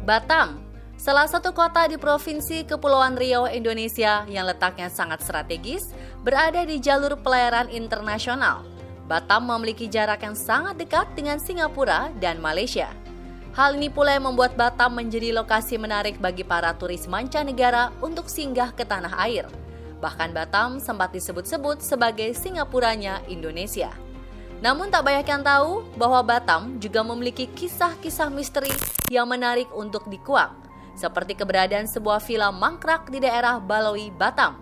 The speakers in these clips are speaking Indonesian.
Batam, salah satu kota di Provinsi Kepulauan Riau, Indonesia yang letaknya sangat strategis, berada di jalur pelayaran internasional. Batam memiliki jarak yang sangat dekat dengan Singapura dan Malaysia. Hal ini pula yang membuat Batam menjadi lokasi menarik bagi para turis mancanegara untuk singgah ke tanah air. Bahkan Batam sempat disebut-sebut sebagai Singapuranya Indonesia. Namun tak banyak yang tahu bahwa Batam juga memiliki kisah-kisah misteri yang menarik untuk dikuak, seperti keberadaan sebuah villa mangkrak di daerah Balawi, Batam.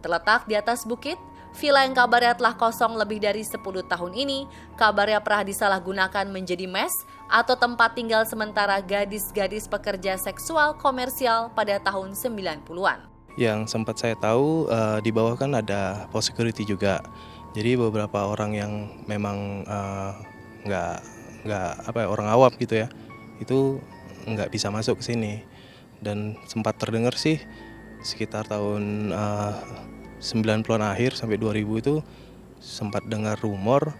Terletak di atas bukit, villa yang kabarnya telah kosong lebih dari 10 tahun ini, kabarnya pernah disalahgunakan menjadi mes atau tempat tinggal sementara gadis-gadis pekerja seksual komersial pada tahun 90-an. Yang sempat saya tahu di bawah kan ada pos security juga. Jadi beberapa orang yang memang orang awam gitu ya, itu nggak bisa masuk ke sini. Dan sempat terdengar sih sekitar tahun 90-an akhir sampai 2000 itu sempat dengar rumor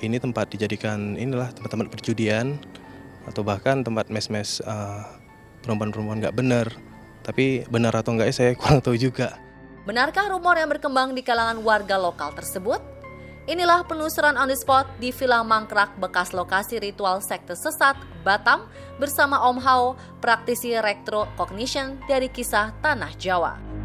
ini tempat dijadikan tempat-tempat perjudian atau bahkan tempat mes-mes perempuan-perempuan nggak benar. Tapi benar atau enggak saya kurang tahu juga. Benarkah rumor yang berkembang di kalangan warga lokal tersebut? Inilah penelusuran on the spot di Villa Mangkrak bekas lokasi ritual sekte sesat Batam bersama Om Hao, praktisi retrocognition dari kisah Tanah Jawa.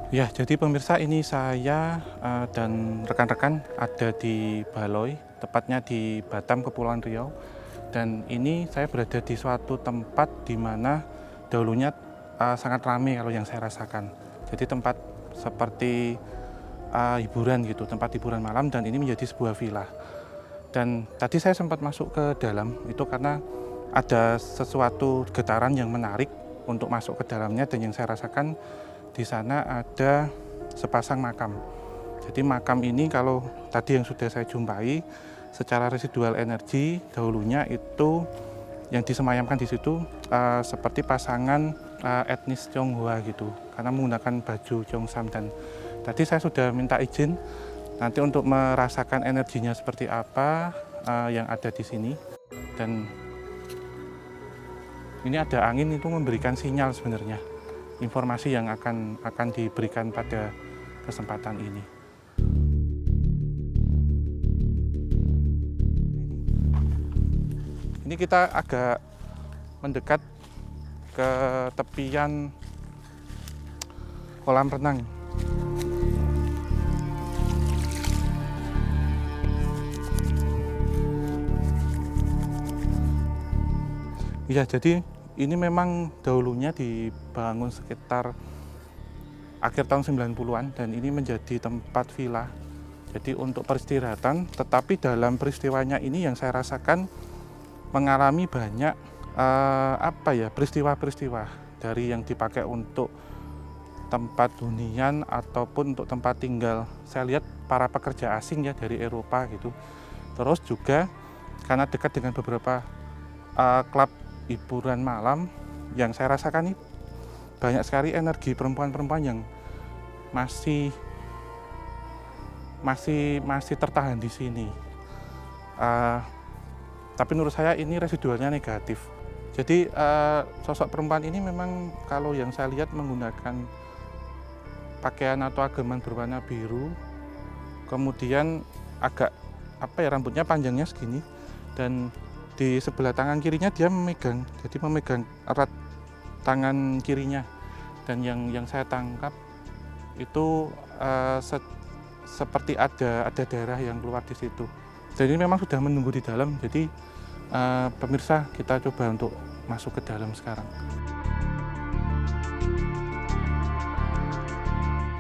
Ya, jadi pemirsa, ini saya dan rekan-rekan ada di Baloi, tepatnya di Batam, Kepulauan Riau. Dan ini saya berada di suatu tempat di mana dahulunya sangat ramai kalau yang saya rasakan. Jadi tempat seperti hiburan gitu, tempat hiburan malam, dan ini menjadi sebuah villa. Dan tadi saya sempat masuk ke dalam, itu karena ada sesuatu getaran yang menarik untuk masuk ke dalamnya, dan yang saya rasakan di sana ada sepasang makam. Jadi makam ini kalau tadi yang sudah saya jumpai secara residual energi dahulunya itu yang disemayamkan di situ seperti pasangan etnis Tionghoa gitu, karena menggunakan baju Cheongsam. Dan tadi saya sudah minta izin nanti untuk merasakan energinya seperti apa yang ada di sini. Dan ini ada angin itu memberikan sinyal sebenarnya informasi yang akan diberikan pada kesempatan ini. Ini kita agak mendekat ke tepian kolam renang. Ya, jadi ini memang dahulunya dibangun sekitar akhir tahun 90-an dan ini menjadi tempat villa. Jadi untuk peristirahatan, tetapi dalam peristiwanya ini yang saya rasakan mengalami banyak peristiwa-peristiwa dari yang dipakai untuk tempat hunian ataupun untuk tempat tinggal. Saya lihat para pekerja asing ya dari Eropa gitu. Terus juga karena dekat dengan beberapa klub hiburan malam, yang saya rasakan ini banyak sekali energi perempuan-perempuan yang masih tertahan di sini. Tapi menurut saya ini residualnya negatif. Jadi sosok perempuan ini memang kalau yang saya lihat menggunakan pakaian atau agaman berwarna biru, kemudian agak rambutnya panjangnya segini, dan di sebelah tangan kirinya dia memegang erat tangan kirinya, dan yang saya tangkap itu seperti ada darah yang keluar di situ. Jadi memang sudah menunggu di dalam. Jadi pemirsa, kita coba untuk masuk ke dalam sekarang.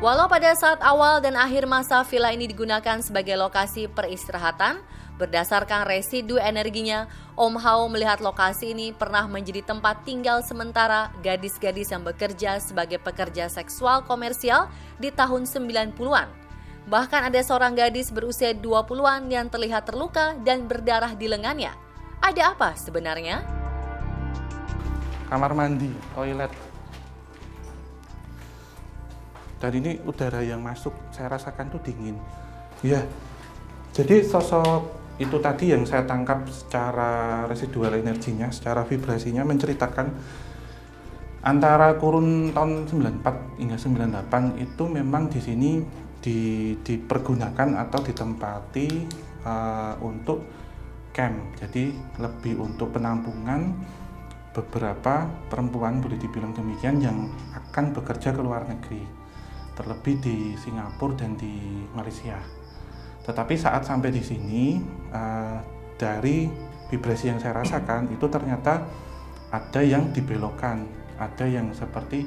Walau pada saat awal dan akhir masa villa ini digunakan sebagai lokasi peristirahatan, berdasarkan residu energinya, Om Hao melihat lokasi ini pernah menjadi tempat tinggal sementara gadis-gadis yang bekerja sebagai pekerja seksual komersial di tahun 90-an. Bahkan ada seorang gadis berusia 20-an yang terlihat terluka dan berdarah di lengannya. Ada apa sebenarnya? kamar mandi, toilet. Dan ini udara yang masuk, saya rasakan tuh dingin. Ya, jadi sosok itu tadi yang saya tangkap secara residual energinya, secara vibrasinya menceritakan antara kurun tahun 94 hingga 98 itu memang di sini dipergunakan atau ditempati untuk camp. Jadi lebih untuk penampungan beberapa perempuan, boleh dibilang demikian, yang akan bekerja ke luar negeri, terlebih di Singapura dan di Malaysia. Tetapi saat sampai di sini, dari vibrasi yang saya rasakan itu ternyata ada yang dibelokkan, ada yang seperti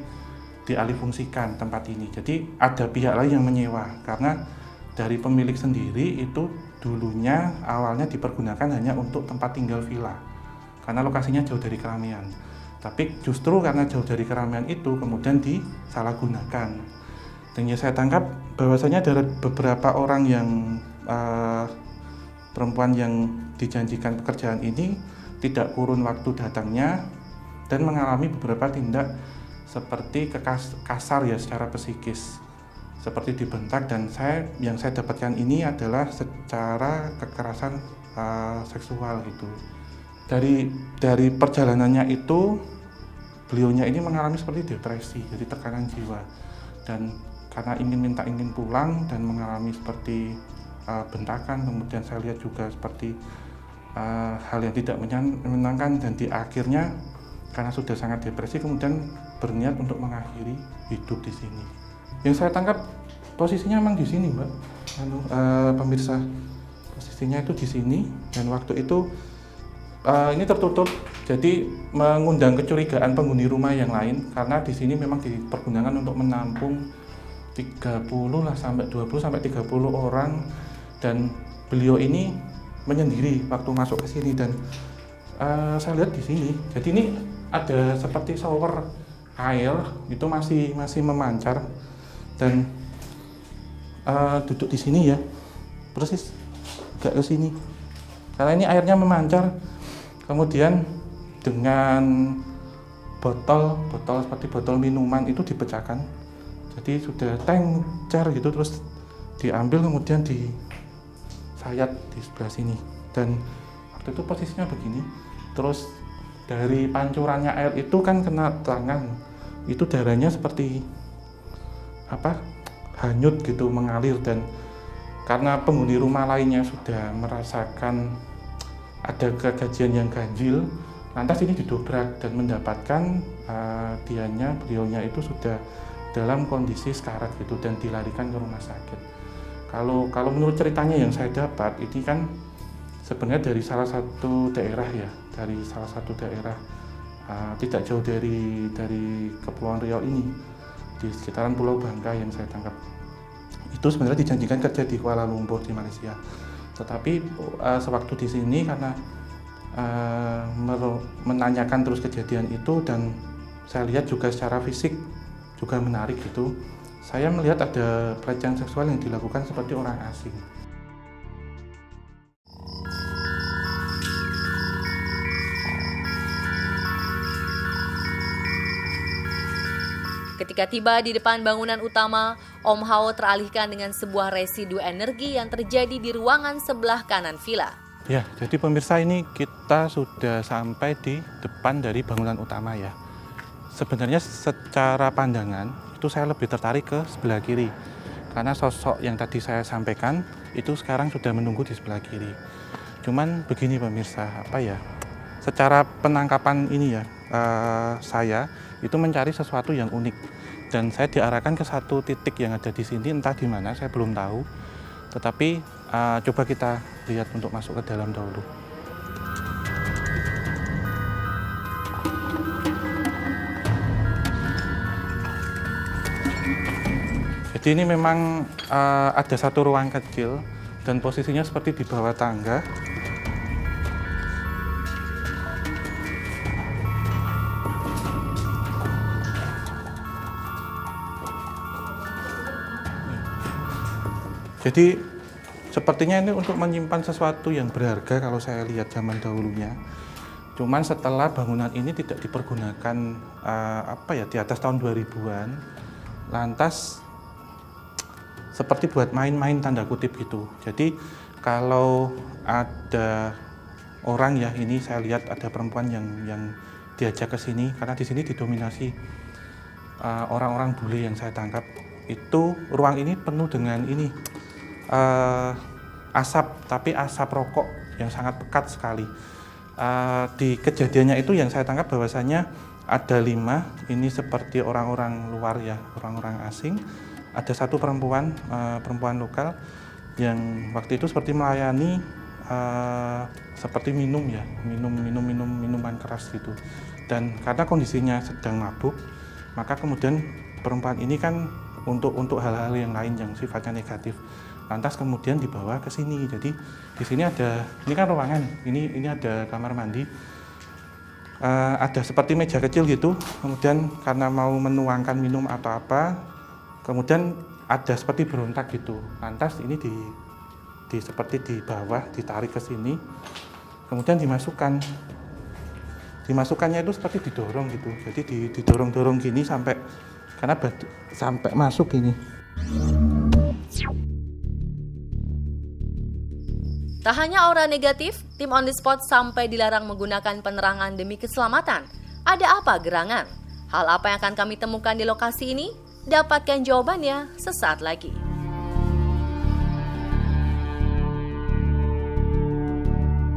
dialihfungsikan tempat ini. Jadi ada pihak lain yang menyewa, karena dari pemilik sendiri itu dulunya awalnya dipergunakan hanya untuk tempat tinggal villa, karena lokasinya jauh dari keramaian. Tapi justru karena jauh dari keramaian itu kemudian disalahgunakan. Dan yang saya tangkap bahwasanya ada beberapa orang yang perempuan yang dijanjikan pekerjaan ini tidak kurun waktu datangnya dan mengalami beberapa tindak seperti kasar ya secara psikis, seperti dibentak, dan yang saya dapatkan ini adalah secara kekerasan seksual gitu. Dari perjalanannya itu beliaunya ini mengalami seperti depresi, jadi tekanan jiwa, dan karena ingin pulang dan mengalami seperti bentakan, kemudian saya lihat juga seperti hal yang tidak menyenangkan, dan di akhirnya karena sudah sangat depresi kemudian berniat untuk mengakhiri hidup di sini. Yang saya tangkap posisinya memang di sini, Mbak. Pemirsa, posisinya itu di sini, dan waktu itu ini tertutup, jadi mengundang kecurigaan penghuni rumah yang lain, karena di sini memang dipergunakan untuk menampung 30 lah sampai 20 sampai 30 orang, dan beliau ini menyendiri waktu masuk ke sini. Dan saya lihat di sini, jadi ini ada seperti shower air itu masih memancar, dan duduk di sini ya, persis agak ke sini karena ini airnya memancar. Kemudian dengan botol seperti botol minuman itu dipecahkan, jadi sudah tencer gitu, terus diambil kemudian disayat di sebelah sini, dan waktu itu posisinya begini. Terus dari pancurannya air itu kan kena tangan, itu darahnya seperti hanyut gitu, mengalir. Dan karena penghuni rumah lainnya sudah merasakan ada kejadian yang ganjil, lantas ini didobrak dan mendapatkan beliaunya itu sudah dalam kondisi sekarat gitu, dan dilarikan ke rumah sakit. Kalau menurut ceritanya yang saya dapat, ini kan sebenarnya dari salah satu daerah ya, tidak jauh dari Kepulauan Riau ini, di sekitaran Pulau Bangka yang saya tangkap. Itu sebenarnya dijanjikan kerja di Kuala Lumpur di Malaysia. Tetapi sewaktu di sini karena menanyakan terus kejadian itu, dan saya lihat juga secara fisik juga menarik gitu, saya melihat ada pelecehan seksual yang dilakukan seperti orang asing. Ketika tiba di depan bangunan utama, Om Hao teralihkan dengan sebuah residu energi yang terjadi di ruangan sebelah kanan villa. Ya, jadi pemirsa, ini kita sudah sampai di depan dari bangunan utama ya. Sebenarnya secara pandangan itu saya lebih tertarik ke sebelah kiri, karena sosok yang tadi saya sampaikan itu sekarang sudah menunggu di sebelah kiri. Cuman begini pemirsa, secara penangkapan ini ya, saya itu mencari sesuatu yang unik, dan saya diarahkan ke satu titik yang ada di sini, entah di mana saya belum tahu. Tetapi coba kita lihat untuk masuk ke dalam dahulu. Jadi ini memang ada satu ruang kecil dan posisinya seperti di bawah tangga. Jadi sepertinya ini untuk menyimpan sesuatu yang berharga kalau saya lihat zaman dahulunya. Cuman setelah bangunan ini tidak dipergunakan di atas tahun 2000-an, lantas seperti buat main-main tanda kutip gitu. Jadi kalau ada orang ya, ini saya lihat ada perempuan yang diajak ke sini karena di sini didominasi orang-orang bule yang saya tangkap. Itu ruang ini penuh dengan asap, tapi asap rokok yang sangat pekat sekali. Di kejadiannya itu yang saya tangkap bahwasanya ada 5, ini seperti orang-orang luar ya, orang-orang asing. Ada 1 perempuan lokal yang waktu itu seperti melayani seperti minuman keras gitu. Dan karena kondisinya sedang mabuk, maka kemudian perempuan ini kan untuk hal-hal yang lain yang sifatnya negatif, lantas kemudian dibawa ke sini. Jadi di sini ini kan ruangan, ini ada kamar mandi, ada seperti meja kecil gitu. Kemudian karena mau menuangkan minum atau apa, kemudian ada seperti berontak gitu. Lantas ini seperti di bawah ditarik ke sini, kemudian dimasukkannya itu seperti didorong gitu. Jadi didorong-dorong gini sampai masuk gini. Tak hanya aura negatif, tim On The Spot sampai dilarang menggunakan penerangan demi keselamatan. Ada apa gerangan? Hal apa yang akan kami temukan di lokasi ini? Dapatkan jawabannya sesaat lagi.